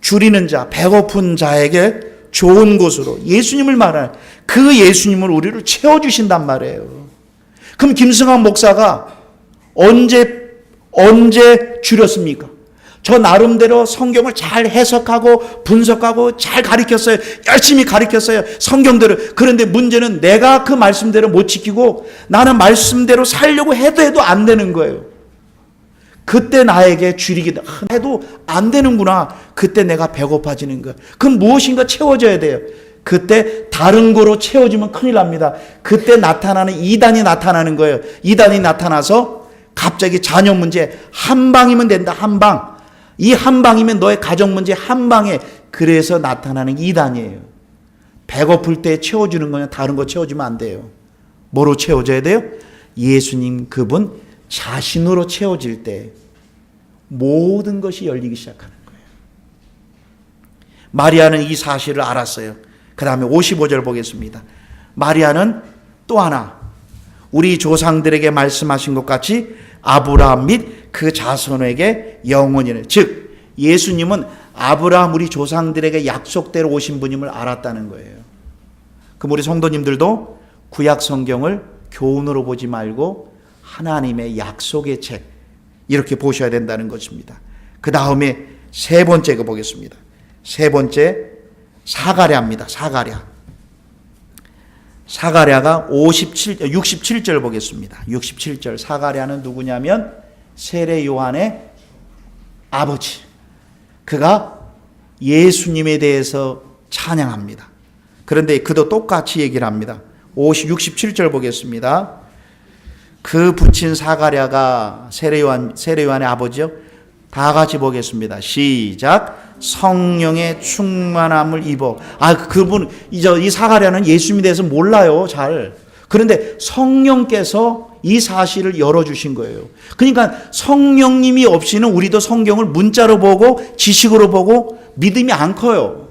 줄이는 자, 배고픈 자에게 좋은 곳으로, 예수님을 말하는 그 예수님을 우리를 채워주신단 말이에요. 그럼 김승환 목사가 언제 줄였습니까? 저 나름대로 성경을 잘 해석하고 분석하고 잘 가르쳤어요. 열심히 가르쳤어요. 성경대로. 그런데 문제는 내가 그 말씀대로 못 지키고 나는 말씀대로 살려고 해도 안 되는 거예요. 그때 나에게 줄이기 해도 안 되는구나. 그때 내가 배고파지는 거야. 그럼 무엇인가 채워져야 돼요. 그때 다른 거로 채워지면 큰일 납니다. 그때 나타나는 이단이 나타나는 거예요. 이단이 나타나서 갑자기 자녀 문제 한 방이면 된다. 한 방. 이 한 방이면 너의 가정 문제 한 방에. 그래서 나타나는 이단이에요. 배고플 때 채워주는 거냐 다른 거 채워주면 안 돼요. 뭐로 채워져야 돼요? 예수님 그분 자신으로 채워질 때 모든 것이 열리기 시작하는 거예요. 마리아는 이 사실을 알았어요. 그 다음에 55절 보겠습니다. 마리아는 또 하나 우리 조상들에게 말씀하신 것 같이 아브라함 및 그 자손에게 영원히 즉 예수님은 아브라함 우리 조상들에게 약속대로 오신 분임을 알았다는 거예요. 그럼 우리 성도님들도 구약 성경을 교훈으로 보지 말고 하나님의 약속의 책 이렇게 보셔야 된다는 것입니다. 그 다음에 세 번째 거 보겠습니다. 세 번째 사가랴입니다. 사가랴가 67절 보겠습니다. 67절 사가랴는 누구냐면 세례 요한의 아버지. 그가 예수님에 대해서 찬양합니다. 그런데 그도 똑같이 얘기를 합니다. 67절 보겠습니다. 그 붙인 사가랴가 세례요한의 아버지요. 다 같이 보겠습니다. 시작. 성령의 충만함을 입어. 그분 이 사가랴는 예수님에 대해서 몰라요. 잘. 그런데 성령께서 이 사실을 열어주신 거예요. 그러니까 성령님이 없이는 우리도 성경을 문자로 보고 지식으로 보고 믿음이 안 커요.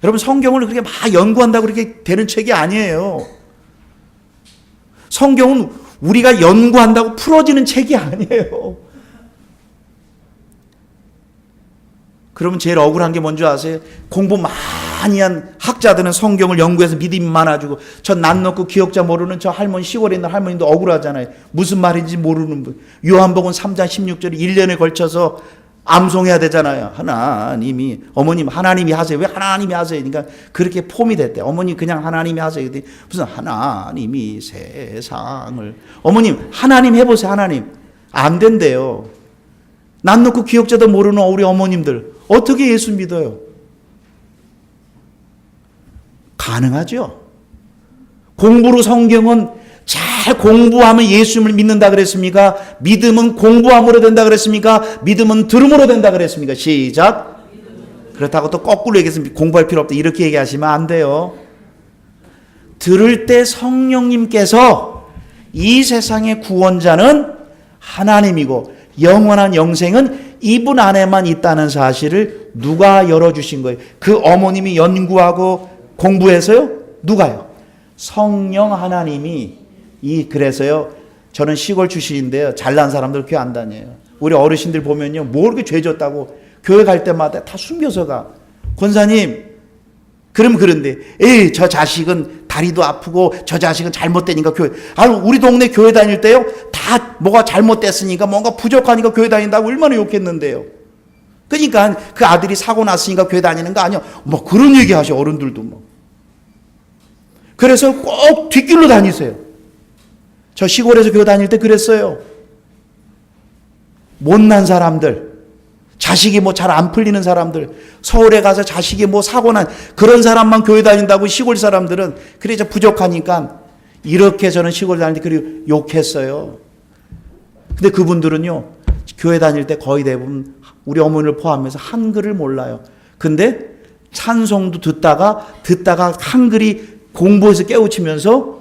여러분 성경을 그렇게 막 연구한다고 그렇게 되는 책이 아니에요. 성경은 우리가 연구한다고 풀어지는 책이 아니에요. 그러면 제일 억울한 게 뭔지 아세요? 공부 많이 한 학자들은 성경을 연구해서 믿음이 많아지고 저 낯 높고 기억자 모르는 저 할머니 시골에 있는 할머니도 억울하잖아요. 무슨 말인지 모르는 분. 요한복음 3장 16절에 1년에 걸쳐서 암송해야 되잖아요. 어머님 하나님이 하세요. 왜 하나님이 하세요? 그러니까 그렇게 폼이 됐대. 어머님 그냥 하나님이 하세요. 무슨 하나님이 세상을. 어머님 하나님 해보세요. 하나님. 안 된대요. 낯 놓고 기억자도 모르는 우리 어머님들 어떻게 예수 믿어요? 가능하죠. 공부로 성경은 잘 공부하면 예수님을 믿는다 그랬습니까? 믿음은 공부함으로 된다 그랬습니까? 믿음은 들음으로 된다 그랬습니까? 시작. 그렇다고 또 거꾸로 얘기했습니다. 공부할 필요 없다 이렇게 얘기하시면 안 돼요. 들을 때 성령님께서 이 세상의 구원자는 하나님이고 영원한 영생은 이분 안에만 있다는 사실을 누가 열어주신 거예요? 그 어머님이 연구하고 공부해서요? 누가요? 성령 하나님이 그래서요 저는 시골 출신인데요 잘난 사람들 교회 안 다녀요. 우리 어르신들 보면요 뭐 이렇게 죄졌다고 교회 갈 때마다 다 숨겨서 가. 권사님 그럼 그런데 저 자식은 다리도 아프고 저 자식은 잘못되니까 교회 우리 동네 교회 다닐 때요 다 뭐가 잘못됐으니까 뭔가 부족하니까 교회 다닌다고 얼마나 욕했는데요. 그러니까 그 아들이 사고 났으니까 교회 다니는 거 아니야 뭐 그런 얘기 하셔. 어른들도 뭐. 그래서 꼭 뒷길로 다니세요. 저 시골에서 교회 다닐 때 그랬어요. 못난 사람들 자식이 뭐 잘 안 풀리는 사람들 서울에 가서 자식이 뭐 사고 난 그런 사람만 교회 다닌다고 시골 사람들은 그래서 부족하니까 이렇게 저는 시골 다닐 때 그리고 욕했어요. 근데 그분들은요 교회 다닐 때 거의 대부분 우리 어머니를 포함해서 한글을 몰라요. 근데 찬송도 듣다가 한글이 공부해서 깨우치면서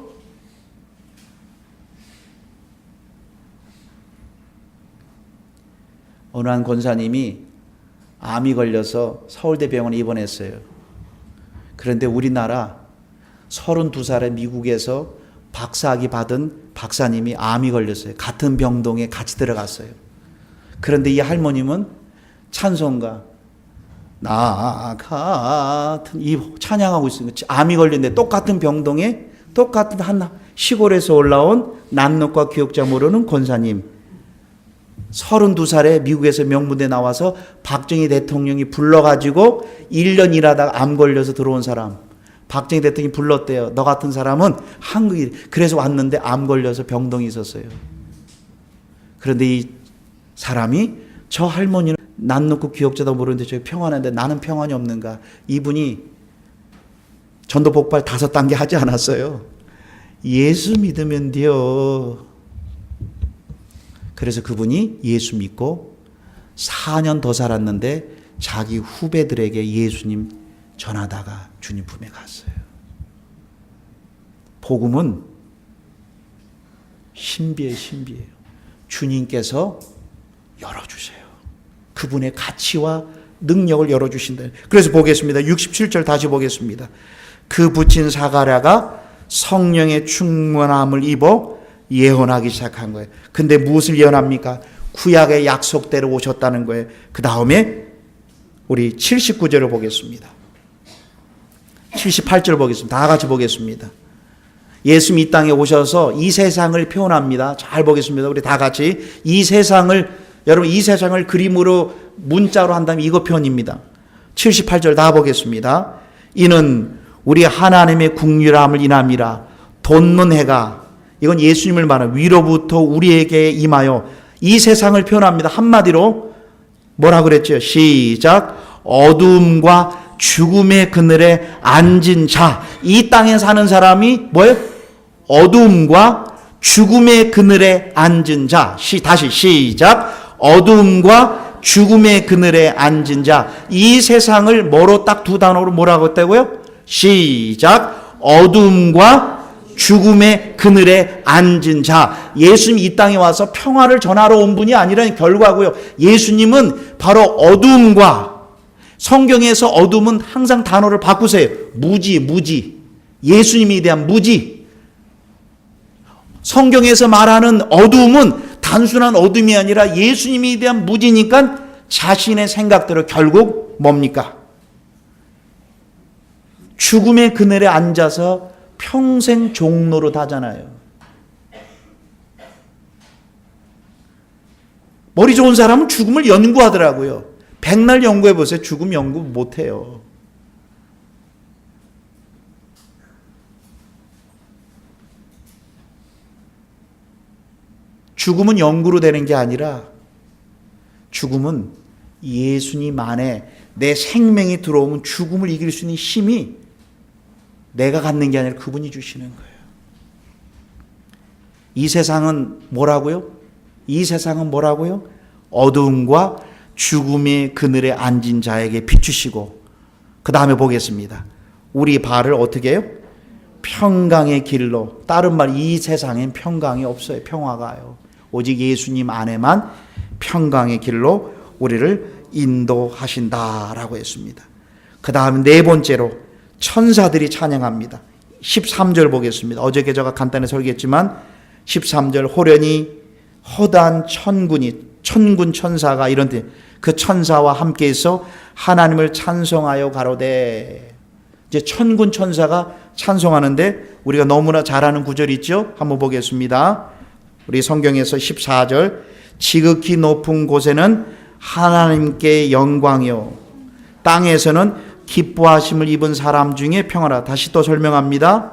어느 한 권사님이 암이 걸려서 서울대병원에 입원했어요. 그런데 우리나라 32살의 미국에서 박사학위 받은 박사님이 암이 걸렸어요. 같은 병동에 같이 들어갔어요. 그런데 이 할머님은 찬송가 나 같은 이 찬양하고 있어요. 암이 걸렸는데 똑같은 병동에 똑같은 한 시골에서 올라온 낯놓과 기억자 모르는 권사님 32살에 미국에서 명문대 나와서 박정희 대통령이 불러가지고 1년 일하다가 암 걸려서 들어온 사람 박정희 대통령이 불렀대요. 너 같은 사람은 한국인 그래서 왔는데 암 걸려서 병동에 있었어요. 그런데 이 사람이 저 할머니는 난 놓고 기억자도 모르는데 저 평안한데 나는 평안이 없는가. 이분이 전도 복발 5단계 하지 않았어요. 예수 믿으면 돼요. 그래서 그분이 예수 믿고 4년 더 살았는데 자기 후배들에게 예수님 전하다가 주님 품에 갔어요. 복음은 신비해요. 주님께서 열어주세요. 그분의 가치와 능력을 열어주신다. 그래서 보겠습니다. 67절 다시 보겠습니다. 그 붙인 사가랴가 성령의 충만함을 입어 예언하기 시작한 거예요. 근데 무엇을 예언합니까? 구약의 약속대로 오셨다는 거예요. 그 다음에 우리 79절을 보겠습니다. 78절 보겠습니다. 다 같이 보겠습니다. 예수님 이 땅에 오셔서 이 세상을 표현합니다. 잘 보겠습니다. 우리 다 같이 이 세상을, 여러분 이 세상을 그림으로 문자로 한다면 이거 표현입니다. 78절 다 보겠습니다. 이는 우리 하나님의 국률함을 인함이라 돋는 해가, 이건 예수님을 말하는 위로부터 우리에게 임하여, 이 세상을 표현합니다. 한마디로 뭐라 그랬죠? 시작. 어둠과 죽음의 그늘에 앉은 자. 이 땅에 사는 사람이 뭐예요? 어둠과 죽음의 그늘에 앉은 자. 다시 시작. 어둠과 죽음의 그늘에 앉은 자. 이 세상을 뭐로 딱 두 단어로 뭐라고 했다고요? 시작. 어둠과 죽음의 그늘에 앉은 자. 예수님 이 땅에 와서 평화를 전하러 온 분이 아니라는 결과고요. 예수님은 바로 어둠과, 성경에서 어둠은 항상 단어를 바꾸세요. 무지. 예수님에 대한 무지. 성경에서 말하는 어둠은 단순한 어둠이 아니라 예수님에 대한 무지니까 자신의 생각대로 결국 뭡니까? 죽음의 그늘에 앉아서 평생 종로로 다잖아요. 머리 좋은 사람은 죽음을 연구하더라고요. 백날 연구해 보세요. 죽음 연구 못해요. 죽음은 연구로 되는 게 아니라 죽음은 예수님 안에 내 생명이 들어오면 죽음을 이길 수 있는 힘이 내가 갖는 게 아니라 그분이 주시는 거예요. 이 세상은 뭐라고요? 이 세상은 뭐라고요? 어두움과 죽음의 그늘에 앉은 자에게 비추시고, 그 다음에 보겠습니다. 우리 발을 어떻게 해요? 평강의 길로. 다른 말, 이 세상엔 평강이 없어요. 평화가요. 오직 예수님 안에만 평강의 길로 우리를 인도하신다라고 했습니다. 그 다음 네 번째로 천사들이 찬양합니다. 13절 보겠습니다. 어저께 제가 간단히 설계했지만 13절 호련히 허다한 천군 천사가 이런 뜻, 그 천사와 함께해서 하나님을 찬송하여 가로되. 이제 천군 천사가 찬송하는데 우리가 너무나 잘 아는 구절이 있죠. 한번 보겠습니다. 우리 성경에서 14절 지극히 높은 곳에는 하나님께 영광이요 땅에서는 기뻐하심을 입은 사람 중에 평화라. 다시 또 설명합니다.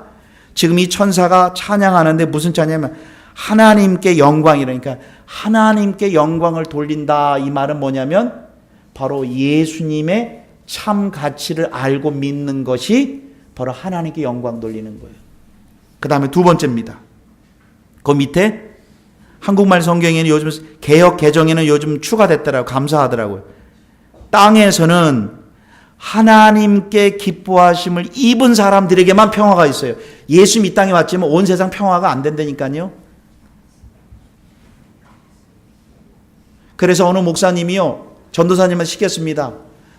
지금 이 천사가 찬양하는데 무슨 찬양이냐면 하나님께 영광이라니까, 하나님께 영광을 돌린다. 이 말은 뭐냐면 바로 예수님의 참 가치를 알고 믿는 것이 바로 하나님께 영광 돌리는 거예요. 그 다음에 두 번째입니다. 그 밑에 한국말 성경에는 요즘 개역 개정에는 요즘 추가됐더라고요. 감사하더라고요. 땅에서는 하나님께 기뻐하심을 입은 사람들에게만 평화가 있어요. 예수님 이 땅에 왔지만 온 세상 평화가 안 된다니까요. 그래서 어느 목사님이요, 전도사님을 시켰습니다.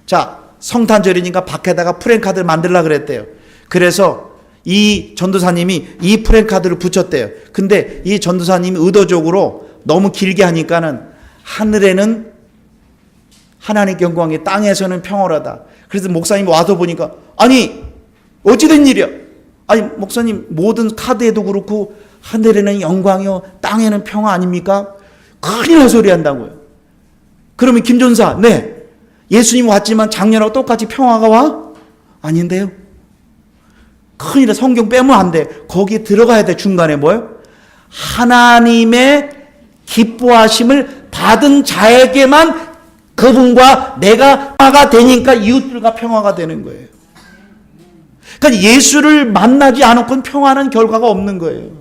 자, 성탄절이니까 밖에다가 프랜카드를 만들려고 그랬대요. 그래서 이 전도사님이 이 프랜카드를 붙였대요. 근데 이 전도사님이 의도적으로 너무 길게 하니까는 하늘에는 하나님께 영광이, 땅에서는 평화로다. 그래서 목사님이 와서 보니까 아니 어찌된 일이야? 아니 목사님 모든 카드에도 그렇고 하늘에는 영광이요 땅에는 평화 아닙니까? 큰일 날 소리 한다고요. 그러면 김전사, 네 예수님 왔지만 작년하고 똑같이 평화가 와? 아닌데요. 큰일 나. 성경 빼면 안 돼. 거기에 들어가야 돼. 중간에 뭐예요? 하나님의 기뻐하심을 받은 자에게만 그분과 내가 평화가 되니까 이웃들과 평화가 되는 거예요. 그러니까 예수를 만나지 않고는 평화는 결과가 없는 거예요.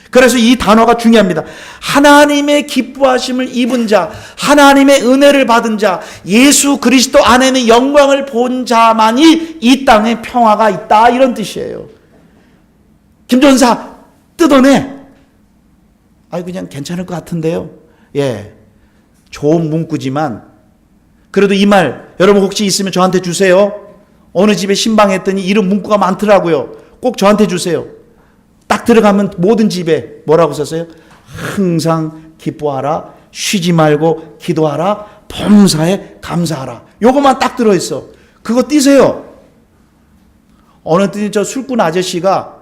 그래서 이 단어가 중요합니다. 하나님의 기뻐하심을 입은 자, 하나님의 은혜를 받은 자, 예수 그리스도 안에는 영광을 본 자만이 이 땅에 평화가 있다, 이런 뜻이에요. 김전사 뜯어내. 그냥 괜찮을 것 같은데요. 예, 좋은 문구지만 그래도 이 말 여러분 혹시 있으면 저한테 주세요. 어느 집에 신방했더니 이런 문구가 많더라고요. 꼭 저한테 주세요. 딱 들어가면 모든 집에 뭐라고 썼어요? 항상 기뻐하라, 쉬지 말고 기도하라, 범사에 감사하라. 요것만 딱 들어있어. 그거 띄세요. 어느 때 저 술꾼 아저씨가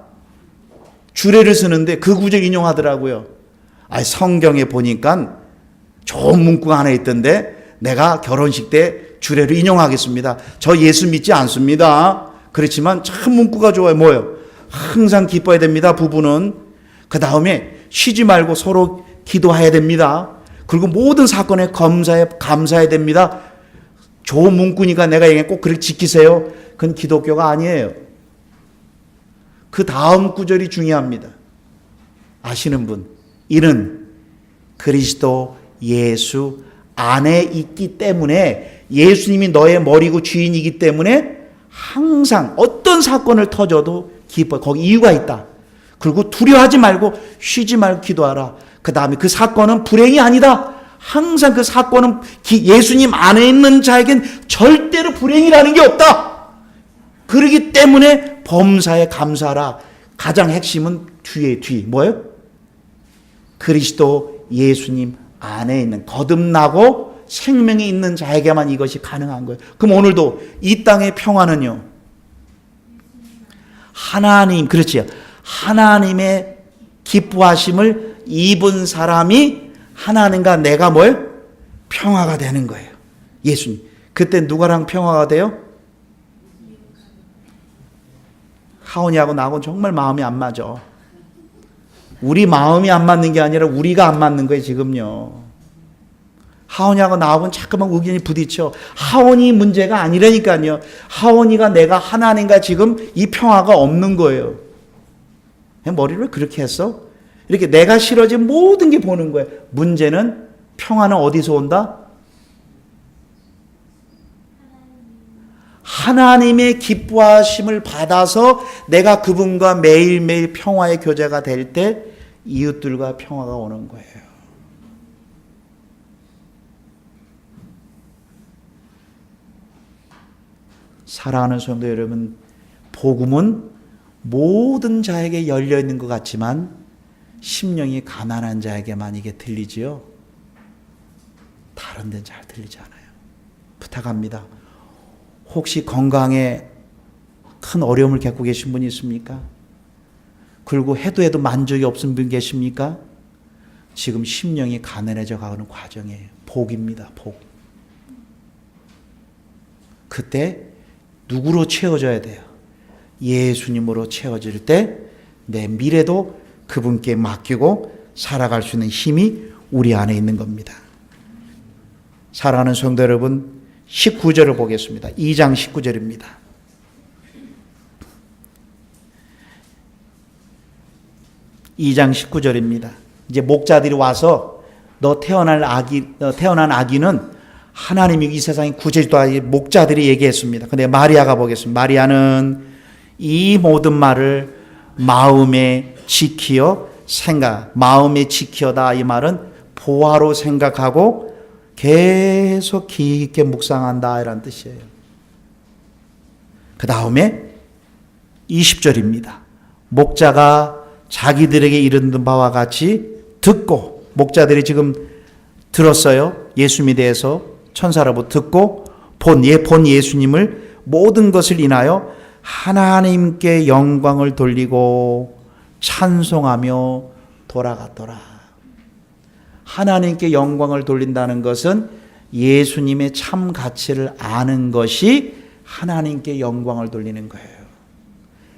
주례를 쓰는데 그 구절 인용하더라고요. 성경에 보니까 좋은 문구가 하나 있던데 내가 결혼식 때 주례를 인용하겠습니다. 저 예수 믿지 않습니다. 그렇지만 참 문구가 좋아요. 뭐예요? 항상 기뻐야 됩니다. 부부는. 그 다음에 쉬지 말고 서로 기도해야 됩니다. 그리고 모든 사건에 감사해야 됩니다. 좋은 문구니까 내가 얘기해 꼭 그렇게 지키세요. 그건 기독교가 아니에요. 그 다음 구절이 중요합니다. 아시는 분, 이는 그리스도 예수 안에 있기 때문에, 예수님이 너의 머리고 주인이기 때문에 항상 어떤 사건을 터져도 기뻐. 거기 이유가 있다. 그리고 두려워하지 말고 쉬지 말고 기도하라. 그 다음에 그 사건은 불행이 아니다. 항상 그 사건은 예수님 안에 있는 자에겐 절대로 불행이라는 게 없다. 그러기 때문에 범사에 감사하라. 가장 핵심은 뒤 뭐예요? 그리스도 예수님 안에 있는, 거듭나고 생명이 있는 자에게만 이것이 가능한 거예요. 그럼 오늘도 이 땅의 평화는요, 그렇지요. 하나님의 기뻐하심을 입은 사람이 하나님과 내가 뭘? 평화가 되는 거예요. 예수님. 그때 누구랑 평화가 돼요? 하온이하고 나하고는 정말 마음이 안 맞아. 우리 마음이 안 맞는 게 아니라 우리가 안 맞는 거예요, 지금요. 하온이하고 나하고는 자꾸만 의견이 부딪혀. 하온이 문제가 아니라니까요. 하온이가 내가 하나님과 지금 이 평화가 없는 거예요. 머리를 왜 그렇게 했어? 이렇게 내가 싫어진 모든 게 보는 거예요. 문제는, 평화는 어디서 온다? 하나님의 기뻐하심을 받아서 내가 그분과 매일매일 평화의 교제가 될 때 이웃들과 평화가 오는 거예요. 사랑하는 성도 여러분, 복음은 모든 자에게 열려 있는 것 같지만 심령이 가난한 자에게만 이게 들리지요. 다른 데는 잘 들리지 않아요. 부탁합니다. 혹시 건강에 큰 어려움을 겪고 계신 분이 있습니까? 그리고 해도 만족이 없은 분 계십니까? 지금 심령이 가난해져 가는 과정이에요. 복입니다. 복. 그때 누구로 채워져야 돼요? 예수님으로 채워질 때 내 미래도 그분께 맡기고 살아갈 수 있는 힘이 우리 안에 있는 겁니다. 사랑하는 성도 여러분, 19절을 보겠습니다. 2장 19절입니다. 이제 목자들이 와서 너 태어난 아기는 하나님이 이 세상에 구제도 아니 목자들이 얘기했습니다. 근데 마리아가 보겠습니다. 마리아는 이 모든 말을 마음에 지키어다. 이 말은 보화로 생각하고 계속 깊게 묵상한다, 이란 뜻이에요. 그 다음에 20절입니다. 목자가 자기들에게 이르는 바와 같이 듣고, 목자들이 지금 들었어요. 예수님에 대해서 천사로부터 듣고 본 예수님을 모든 것을 인하여 하나님께 영광을 돌리고 찬송하며 돌아갔더라. 하나님께 영광을 돌린다는 것은 예수님의 참 가치를 아는 것이 하나님께 영광을 돌리는 거예요.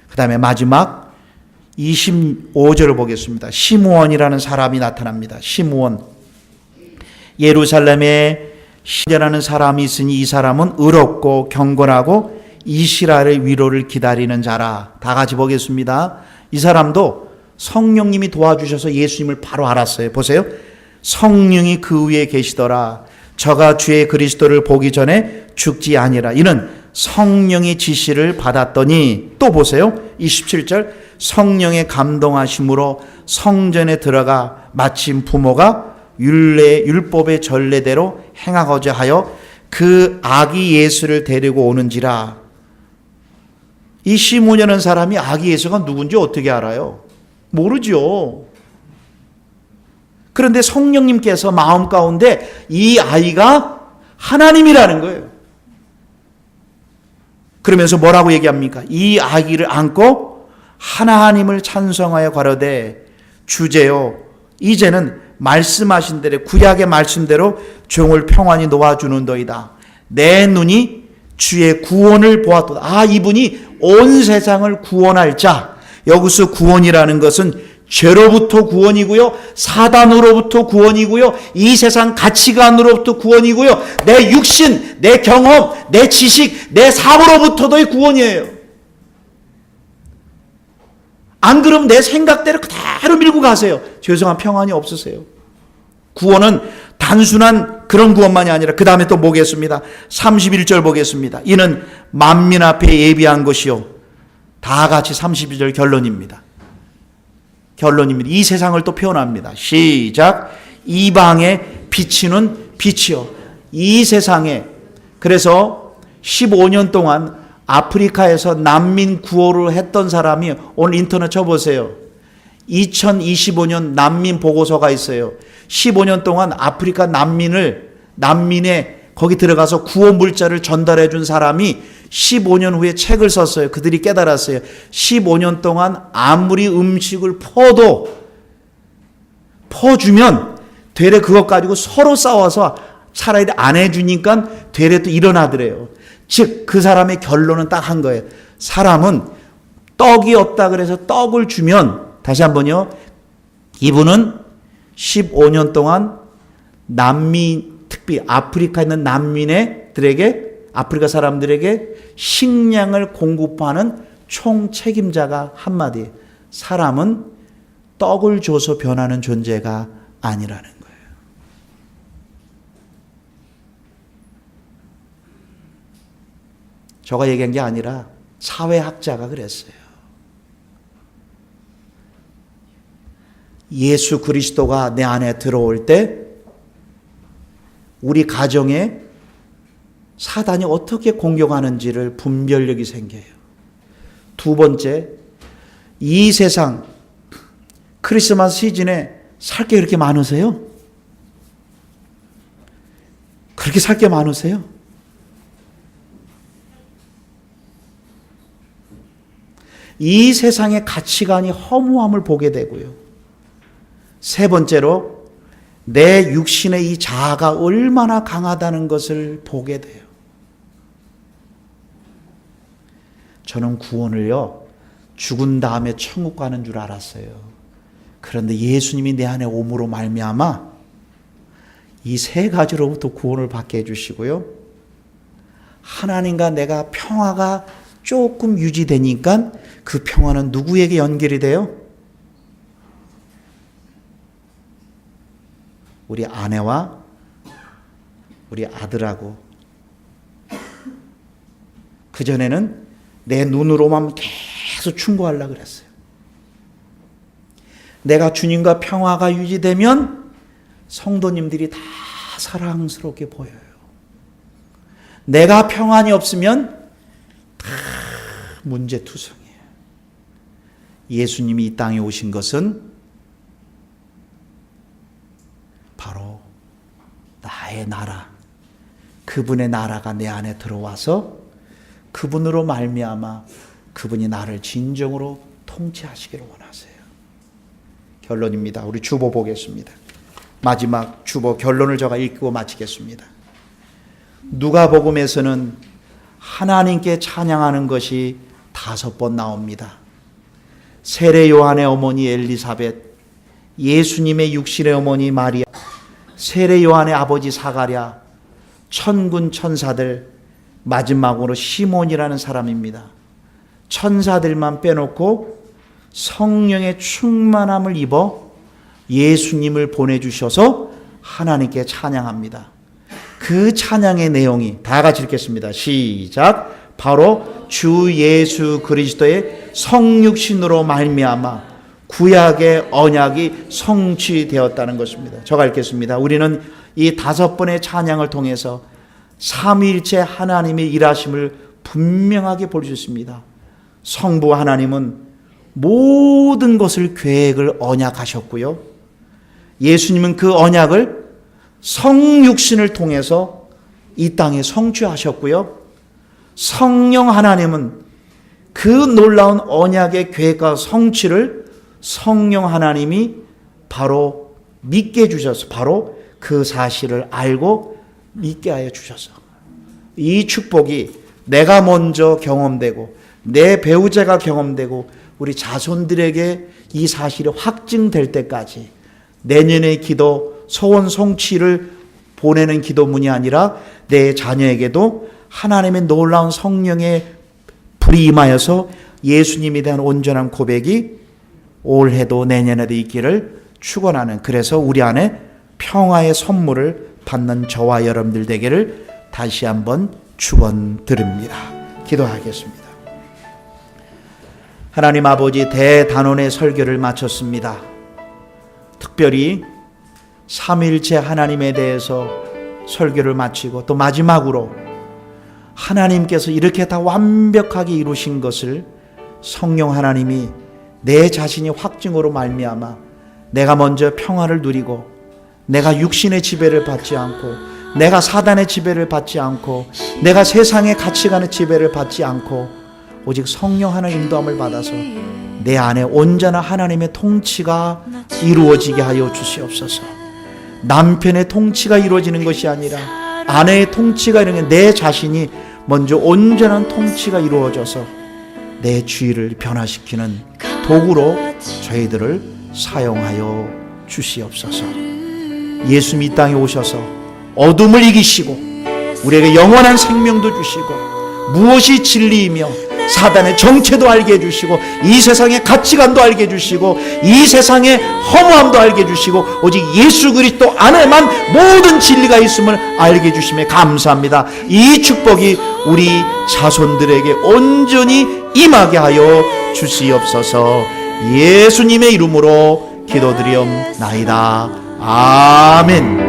그 다음에 마지막 25절을 보겠습니다. 시므온이라는 사람이 나타납니다. 시므온. 예루살렘에 시라는 사람이 있으니 이 사람은 의롭고 경건하고 이스라엘의 위로를 기다리는 자라. 다 같이 보겠습니다. 이 사람도 성령님이 도와주셔서 예수님을 바로 알았어요. 보세요. 성령이 그 위에 계시더라. 저가 주의 그리스도를 보기 전에 죽지 아니라. 이는 성령의 지시를 받았더니, 또 보세요. 27절. 성령의 감동하심으로 성전에 들어가 마침 부모가 율법의 전례대로 행하고자 하여 그 아기 예수를 데리고 오는지라. 이 시몬이라는 사람이 아기 예수가 누군지 어떻게 알아요? 모르죠. 그런데 성령님께서 마음 가운데 이 아이가 하나님이라는 거예요. 그러면서 뭐라고 얘기합니까? 이 아기를 안고 하나님을 찬송하여 가로되 주제요 이제는 말씀하신 대로 구약의 말씀대로 종을 평안히 놓아주는도이다. 내 눈이 주의 구원을 보았도다. 아, 이분이 온 세상을 구원할 자. 여기서 구원이라는 것은 죄로부터 구원이고요, 사단으로부터 구원이고요, 이 세상 가치관으로부터 구원이고요, 내 육신, 내 경험, 내 지식, 내 삶으로부터도의 구원이에요. 안 그러면 내 생각대로 그대로 밀고 가세요. 죄송한 평안이 없으세요. 구원은 단순한 그런 구원만이 아니라 그 다음에 또 보겠습니다. 31절 보겠습니다. 이는 만민 앞에 예비한 것이요. 다 같이 32절 결론입니다. 결론입니다. 이 세상을 또 표현합니다. 시작. 이방에 비치는 빛이요. 이 세상에, 그래서 15년 동안 아프리카에서 난민 구호를 했던 사람이, 오늘 인터넷 쳐보세요. 2025년 난민 보고서가 있어요. 15년 동안 아프리카 난민의 거기 들어가서 구호 물자를 전달해 준 사람이 15년 후에 책을 썼어요. 그들이 깨달았어요. 15년 동안 아무리 음식을 퍼주면 되레 그것 가지고 서로 싸워서 차라리 안 해주니까 되레 또 일어나더래요. 즉 그 사람의 결론은 딱 한 거예요. 사람은 떡이 없다 그래서 떡을 주면, 다시 한번요, 이분은 15년 동안 특히 아프리카에 있는 아프리카 사람들에게 식량을 공급하는 총책임자가 한마디, 사람은 떡을 줘서 변하는 존재가 아니라는 거예요. 저가 얘기한 게 아니라 사회학자가 그랬어요. 예수 그리스도가 내 안에 들어올 때 우리 가정에 사단이 어떻게 공격하는지를 분별력이 생겨요. 두 번째, 이 세상 크리스마스 시즌에 살 게 그렇게 많으세요? 그렇게 살 게 많으세요? 이 세상의 가치관이 허무함을 보게 되고요. 세 번째로 내 육신의 이 자아가 얼마나 강하다는 것을 보게 돼요. 저는 구원을요, 죽은 다음에 천국 가는 줄 알았어요. 그런데 예수님이 내 안에 오므로 말미암아 이 세 가지로부터 구원을 받게 해주시고요, 하나님과 내가 평화가 조금 유지되니까 그 평화는 누구에게 연결이 돼요? 우리 아내와 우리 아들하고. 그전에는 내 눈으로만 계속 충고하려고 그랬어요. 내가 주님과 평화가 유지되면 성도님들이 다 사랑스럽게 보여요. 내가 평안이 없으면 다 문제투성이에요. 예수님이 이 땅에 오신 것은 바로 나의 나라, 그분의 나라가 내 안에 들어와서 그분으로 말미암아 그분이 나를 진정으로 통치하시기를 원하세요. 결론입니다. 우리 주보 보겠습니다. 마지막 주보 결론을 제가 읽고 마치겠습니다. 누가복음에서는 하나님께 찬양하는 것이 5번 나옵니다. 세례 요한의 어머니 엘리사벳, 예수님의 육신의 어머니 마리아, 세례 요한의 아버지 사가랴, 천군 천사들, 마지막으로 시몬이라는 사람입니다. 천사들만 빼놓고 성령의 충만함을 입어 예수님을 보내주셔서 하나님께 찬양합니다. 그 찬양의 내용이 다 같이 읽겠습니다. 시작. 바로 주 예수 그리스도의 성육신으로 말미암아 구약의 언약이 성취되었다는 것입니다. 제가 읽겠습니다. 우리는 이 5번의 찬양을 통해서 삼위일체 하나님의 일하심을 분명하게 볼 수 있습니다. 성부 하나님은 모든 것을 계획을 언약하셨고요. 예수님은 그 언약을 성육신을 통해서 이 땅에 성취하셨고요. 성령 하나님은 그 놀라운 언약의 계획과 성취를 성령 하나님이 바로 믿게 해주셔서 바로 그 사실을 알고 믿게 하여 주셔서 이 축복이 내가 먼저 경험되고 내 배우자가 경험되고 우리 자손들에게 이 사실이 확증될 때까지 내년의 기도 소원 성취를 보내는 기도문이 아니라 내 자녀에게도 하나님의 놀라운 성령의 불이 임하여서 예수님에 대한 온전한 고백이 올해도 내년에도 있기를 축원하는, 그래서 우리 안에 평화의 선물을 받는 저와 여러분들 되기를 다시 한번 축원드립니다. 기도하겠습니다. 하나님 아버지, 대단원의 설교를 마쳤습니다. 특별히 삼위일체 하나님에 대해서 설교를 마치고 또 마지막으로 하나님께서 이렇게 다 완벽하게 이루신 것을 성령 하나님이 내 자신이 확증으로 말미암아 내가 먼저 평화를 누리고 내가 육신의 지배를 받지 않고 내가 사단의 지배를 받지 않고 내가 세상의 가치관의 지배를 받지 않고 오직 성령 하나님의 인도함을 받아서 내 안에 온전한 하나님의 통치가 이루어지게 하여 주시옵소서. 남편의 통치가 이루어지는 것이 아니라 아내의 통치가 이루어지는 내 자신이 먼저 온전한 통치가 이루어져서 내 주의를 변화시키는 도구로 저희들을 사용하여 주시옵소서. 예수님이 이 땅에 오셔서 어둠을 이기시고 우리에게 영원한 생명도 주시고 무엇이 진리이며 사단의 정체도 알게 해주시고 이 세상의 가치관도 알게 해주시고 이 세상의 허무함도 알게 해주시고 오직 예수 그리스도 안에만 모든 진리가 있음을 알게 해주심에 감사합니다. 이 축복이 우리 자손들에게 온전히 임하게 하여 주시옵소서. 예수님의 이름으로 기도드리옵나이다. 아멘.